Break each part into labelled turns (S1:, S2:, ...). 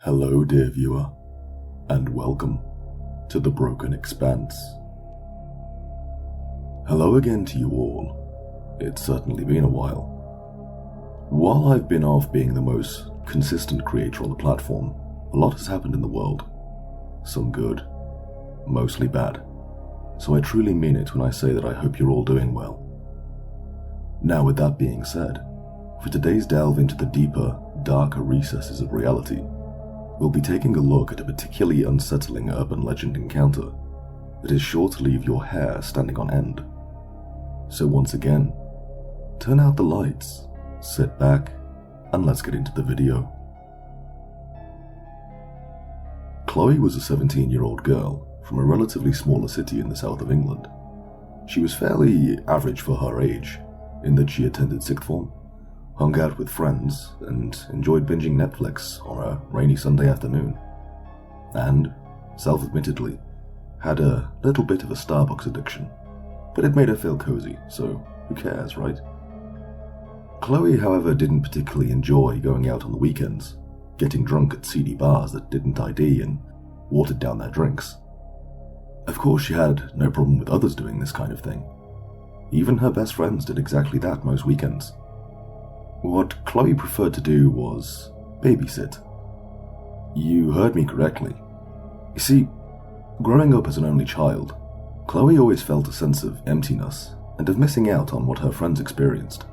S1: Hello dear viewer, and welcome to the Broken Expanse. Hello again to you all. It's certainly been a while. While I've been off being the most consistent creator on the platform, a lot has happened in the world. Some good, mostly bad. So I truly mean it when I say that I hope you're all doing well. Now with that being said, for today's delve into the deeper, darker recesses of reality, we'll be taking a look at a particularly unsettling urban legend encounter that is sure to leave your hair standing on end. So once again, turn out the lights, sit back, and let's get into the video. Chloe was a 17-year-old girl from a relatively smaller city in the south of England. She was fairly average for her age, in that she attended sixth form, hung out with friends, and enjoyed binging Netflix on a rainy Sunday afternoon. And, self-admittedly, had a little bit of a Starbucks addiction, but it made her feel cozy, so who cares, right? Chloe, however, didn't particularly enjoy going out on the weekends, getting drunk at seedy bars that didn't ID and watered down their drinks. Of course, she had no problem with others doing this kind of thing. Even her best friends did exactly that most weekends. What Chloe preferred to do was babysit. You heard me correctly. You see, growing up as an only child, Chloe always felt a sense of emptiness and of missing out on what her friends experienced,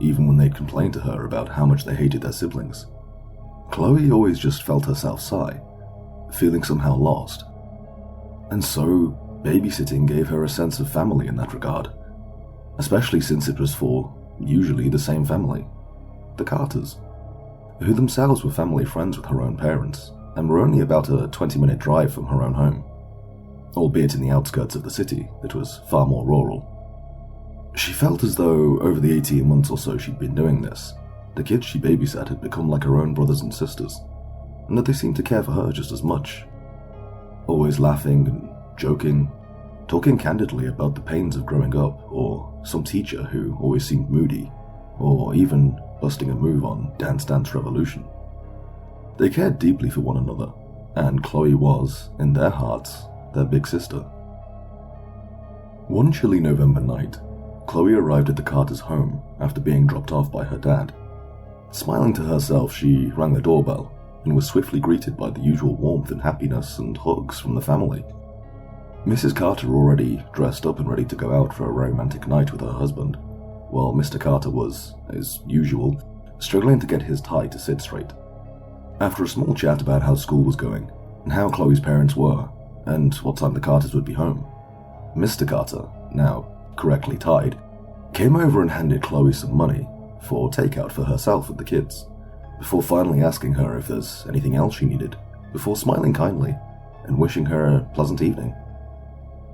S1: even when they'd complain to her about how much they hated their siblings. Chloe always just felt herself sigh, feeling somehow lost. And so, babysitting gave her a sense of family in that regard, especially since it was for usually the same family, the Carters, who themselves were family friends with her own parents and were only about a 20-minute drive from her own home, albeit in the outskirts of the city that was far more rural. She felt as though over the 18 months or so she'd been doing this, the kids she babysat had become like her own brothers and sisters, and that they seemed to care for her just as much, always laughing and joking, talking candidly about the pains of growing up, or some teacher who always seemed moody, or even busting a move on Dance Dance Revolution. They cared deeply for one another, and Chloe was, in their hearts, their big sister. One chilly November night, Chloe arrived at the Carters' home after being dropped off by her dad. Smiling to herself, she rang the doorbell and was swiftly greeted by the usual warmth and happiness and hugs from the family. Mrs. Carter already dressed up and ready to go out for a romantic night with her husband, while Mr. Carter was, as usual, struggling to get his tie to sit straight. After a small chat about how school was going, and how Chloe's parents were, and what time the Carters would be home, Mr. Carter, now correctly tied, came over and handed Chloe some money for takeout for herself and the kids, before finally asking her if there's anything else she needed, before smiling kindly and wishing her a pleasant evening.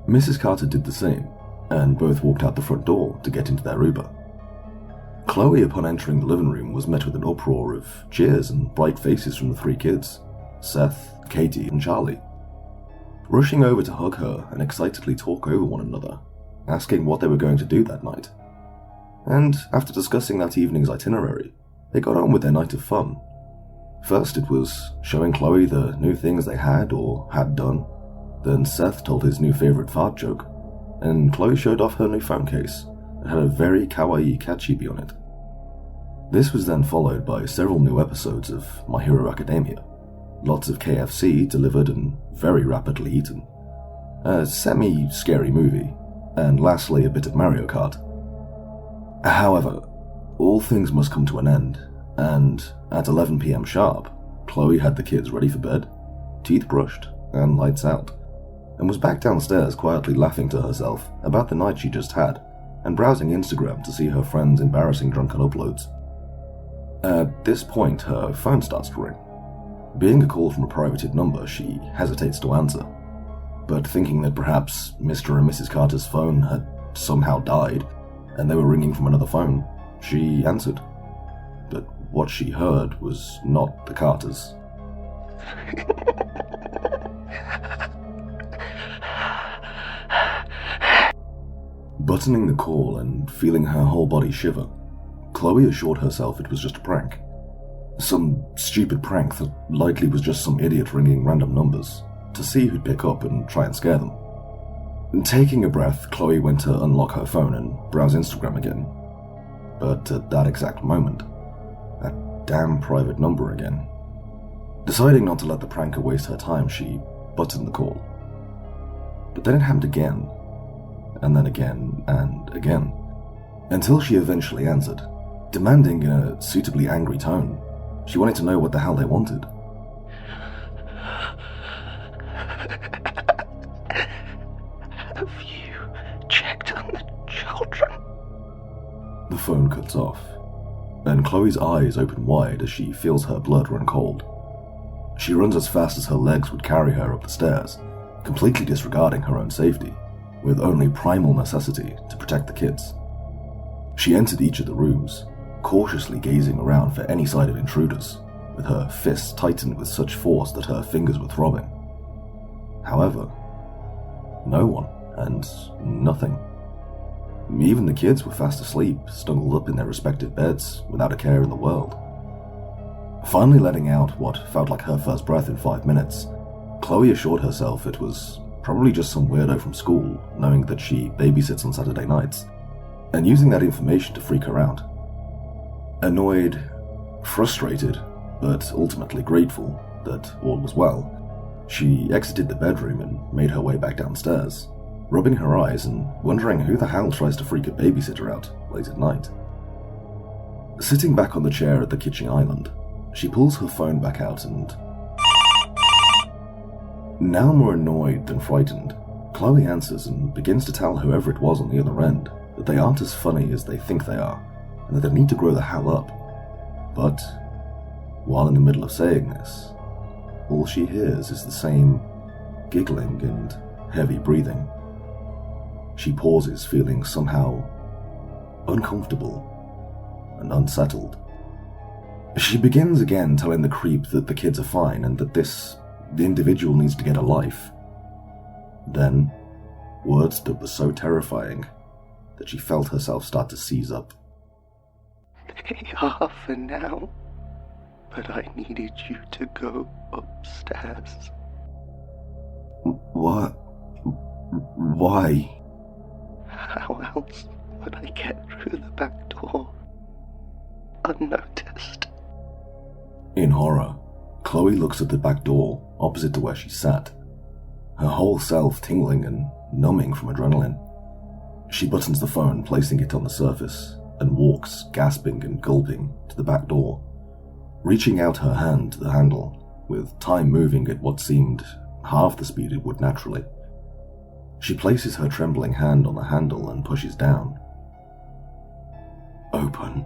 S1: Mrs. Carter did the same, and both walked out the front door to get into their Uber. Chloe, upon entering the living room, was met with an uproar of cheers and bright faces from the three kids, Seth, Katie, and Charlie, rushing over to hug her and excitedly talk over one another, asking what they were going to do that night. And after discussing that evening's itinerary, they got on with their night of fun. First it was showing Chloe the new things they had or had done. Then Seth told his new favorite fart joke, and Chloe showed off her new phone case that had a very kawaii cat chibi on it. This was then followed by several new episodes of My Hero Academia, lots of KFC delivered and very rapidly eaten, a semi-scary movie, and lastly a bit of Mario Kart. However, all things must come to an end, and at 11 PM sharp, Chloe had the kids ready for bed, teeth brushed, and lights out, and was back downstairs quietly laughing to herself about the night she just had, and browsing Instagram to see her friends' embarrassing drunken uploads. At this point, her phone starts to ring. Being a call from a privated number, she hesitates to answer, but thinking that perhaps Mr. and Mrs. Carter's phone had somehow died, and they were ringing from another phone, she answered. But what she heard was not the Carters. Buttoning the call and feeling her whole body shiver, Chloe assured herself it was just a prank. Some stupid prank that likely was just some idiot ringing random numbers to see who'd pick up and try and scare them. Taking a breath, Chloe went to unlock her phone and browse Instagram again. But at that exact moment, that damn private number again. Deciding not to let the pranker waste her time, she buttoned the call. But then it happened again, and then again, and again, until she eventually answered, demanding in a suitably angry tone. She wanted to know what the hell they wanted.
S2: Have you checked on the children?
S1: The phone cuts off, and Chloe's eyes open wide as she feels her blood run cold. She runs as fast as her legs would carry her up the stairs, completely disregarding her own safety, with only primal necessity to protect the kids. She entered each of the rooms, cautiously gazing around for any sign of intruders, with her fists tightened with such force that her fingers were throbbing. However, no one, and nothing. Even the kids were fast asleep, snuggled up in their respective beds, without a care in the world. Finally letting out what felt like her first breath in 5 minutes, Chloe assured herself it was probably just some weirdo from school, knowing that she babysits on Saturday nights, and using that information to freak her out. Annoyed, frustrated, but ultimately grateful that all was well, she exited the bedroom and made her way back downstairs, rubbing her eyes and wondering who the hell tries to freak a babysitter out late at night. Sitting back on the chair at the kitchen island, she pulls her phone back out and... Now more annoyed than frightened, Chloe answers and begins to tell whoever it was on the other end that they aren't as funny as they think they are, and that they need to grow the hell up. But, while in the middle of saying this, all she hears is the same giggling and heavy breathing. She pauses, feeling somehow uncomfortable and unsettled. She begins again telling the creep that the kids are fine and that the individual needs to get a life. Then, words that were so terrifying that she felt herself start to seize up.
S2: They are for now, but I needed you to go upstairs.
S1: What? Why?
S2: How else would I get through the back door unnoticed?
S1: In horror, Chloe looks at the back door opposite to where she sat, her whole self tingling and numbing from adrenaline. She buttons the phone, placing it on the surface, and walks, gasping and gulping, to the back door, reaching out her hand to the handle, with time moving at what seemed half the speed it would naturally. She places her trembling hand on the handle and pushes down. Open.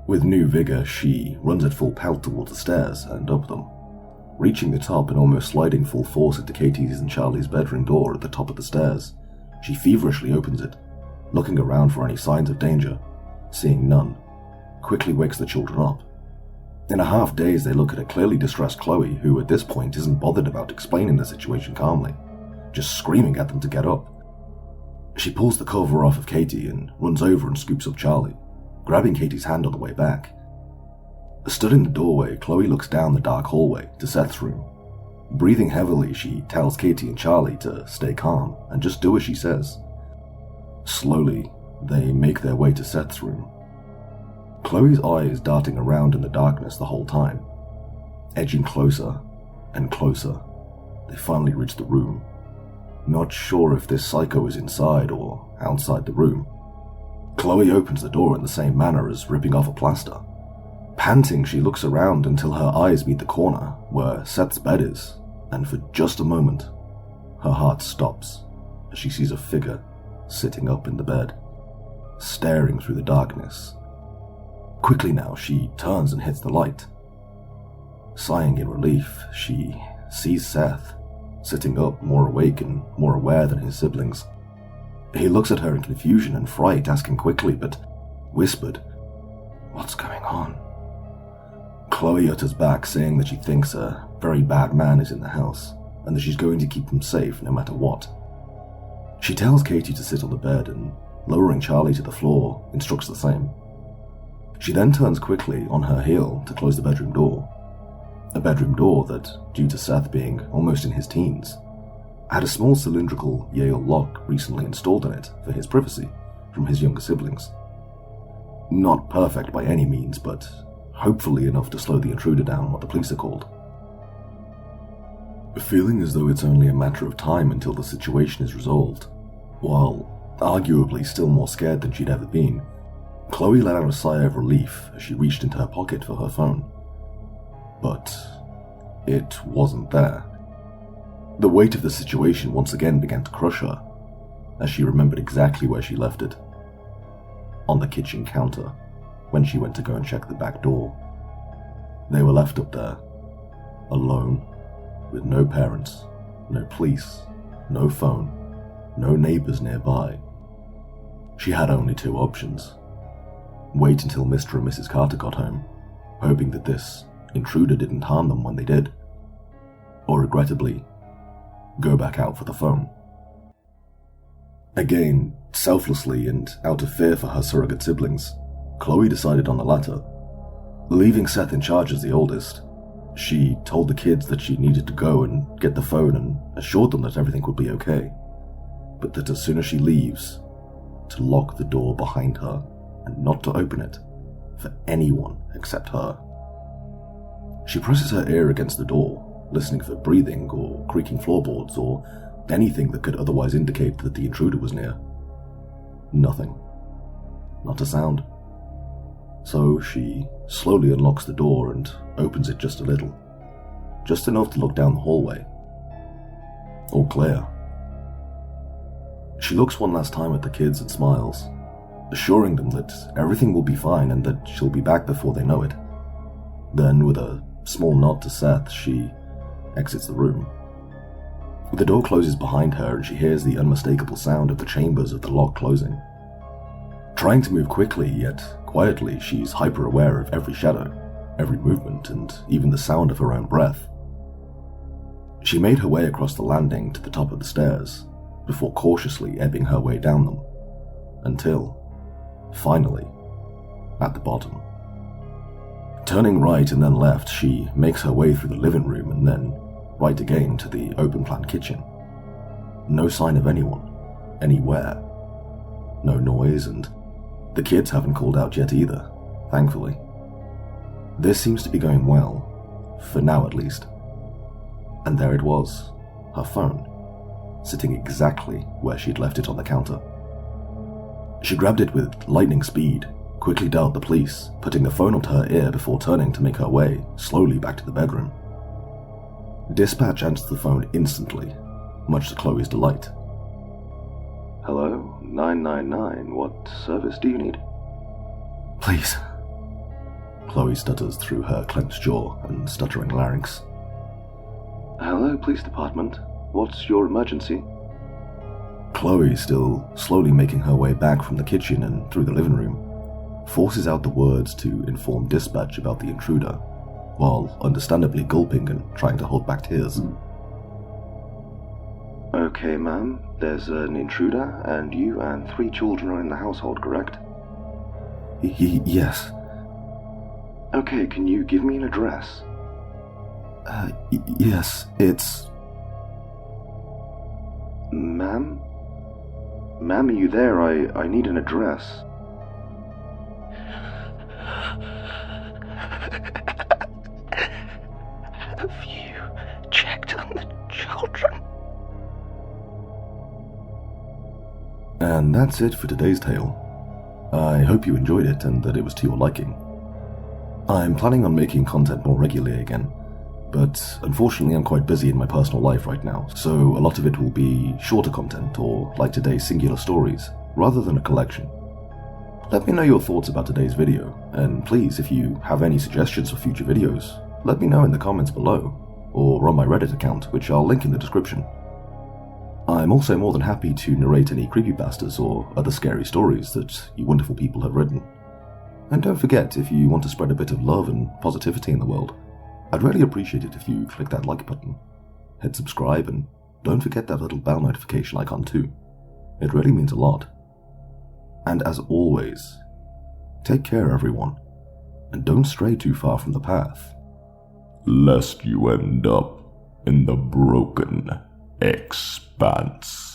S1: With new vigor, she runs at full pelt towards the stairs and up them, reaching the top and almost sliding full force into Katie's and Charlie's bedroom door at the top of the stairs. She feverishly opens it, looking around for any signs of danger. Seeing none, quickly wakes the children up. In a half daze, they look at a clearly distressed Chloe, who at this point isn't bothered about explaining the situation calmly, just screaming at them to get up. She pulls the cover off of Katie and runs over and scoops up Charlie, grabbing Katie's hand on the way back. Stood in the doorway, Chloe looks down the dark hallway to Seth's room. Breathing heavily, she tells Katie and Charlie to stay calm and just do as she says. Slowly, they make their way to Seth's room. Chloe's eyes darting around in the darkness the whole time. Edging closer and closer, they finally reach the room. Not sure if this psycho is inside or outside the room. Chloe opens the door in the same manner as ripping off a plaster. Panting, she looks around until her eyes meet the corner where Seth's bed is, and for just a moment, her heart stops as she sees a figure sitting up in the bed, staring through the darkness. Quickly now, she turns and hits the light. Sighing in relief, she sees Seth, sitting up, more awake and more aware than his siblings. He looks at her in confusion and fright, asking quickly, but whispered, "What's going on?" Chloe utters back, saying that she thinks a very bad man is in the house, and that she's going to keep him safe no matter what. She tells Katie to sit on the bed and, lowering Charlie to the floor, instructs the same. She then turns quickly on her heel to close the bedroom door. A bedroom door that, due to Seth being almost in his teens, had a small cylindrical Yale lock recently installed in it for his privacy from his younger siblings. Not perfect by any means, but hopefully enough to slow the intruder down what the police are called. Feeling as though it's only a matter of time until the situation is resolved, while arguably still more scared than she'd ever been, Chloe let out a sigh of relief as she reached into her pocket for her phone. But it wasn't there. The weight of the situation once again began to crush her, as she remembered exactly where she left it. On the kitchen counter, when she went to go and check the back door. They were left up there, alone, with no parents, no police, no phone, no neighbors nearby. She had only two options. Wait until Mr. and Mrs. Carter got home, hoping that this intruder didn't harm them when they did. Or regrettably, go back out for the phone. Again, selflessly and out of fear for her surrogate siblings, Chloe decided on the latter. Leaving Seth in charge as the oldest, she told the kids that she needed to go and get the phone and assured them that everything would be okay, but that as soon as she leaves, to lock the door behind her and not to open it for anyone except her. She presses her ear against the door, listening for breathing or creaking floorboards or anything that could otherwise indicate that the intruder was near. Nothing. Not a sound. So she slowly unlocks the door and opens it just a little. Just enough to look down the hallway. All clear. She looks one last time at the kids and smiles, assuring them that everything will be fine and that she'll be back before they know it. Then, with a small nod to Seth, she exits the room. The door closes behind her and she hears the unmistakable sound of the chambers of the lock closing. Trying to move quickly yet quietly, she's hyper-aware of every shadow, every movement, and even the sound of her own breath. She made her way across the landing to the top of the stairs, before cautiously ebbing her way down them, until, finally, at the bottom. Turning right and then left, she makes her way through the living room and then right again to the open-plan kitchen. No sign of anyone, anywhere. No noise, and the kids haven't called out yet either, thankfully. This seems to be going well, for now at least. And there it was, her phone, sitting exactly where she'd left it on the counter. She grabbed it with lightning speed, quickly dialed the police, putting the phone onto her ear before turning to make her way slowly back to the bedroom. Dispatch answered the phone instantly, much to Chloe's delight.
S2: Hello, 999, what service do you need?
S1: Please. Chloe stutters through her clenched jaw and stuttering larynx.
S2: Hello, police department. What's your emergency?
S1: Chloe, still slowly making her way back from the kitchen and through the living room, forces out the words to inform dispatch about the intruder, while understandably gulping and trying to hold back tears.
S2: Okay, ma'am. There's an intruder, and you and 3 children are in the household, correct?
S1: Yes.
S2: Okay, can you give me an address?
S1: Yes, it's...
S2: Ma'am? Ma'am, are you there? I need an address. Have you checked on the children?
S1: And that's it for today's tale. I hope you enjoyed it and that it was to your liking. I'm planning on making content more regularly again, but unfortunately I'm quite busy in my personal life right now, so a lot of it will be shorter content or, like today's, singular stories, rather than a collection. Let me know your thoughts about today's video, and please, if you have any suggestions for future videos, let me know in the comments below, or on my Reddit account, which I'll link in the description. I'm also more than happy to narrate any creepypastas or other scary stories that you wonderful people have written. And don't forget, if you want to spread a bit of love and positivity in the world, I'd really appreciate it if you click that like button, hit subscribe, and don't forget that little bell notification icon too. It really means a lot. And as always, take care everyone. and don't stray too far from the path,
S3: lest you end up in the Broken Expanse.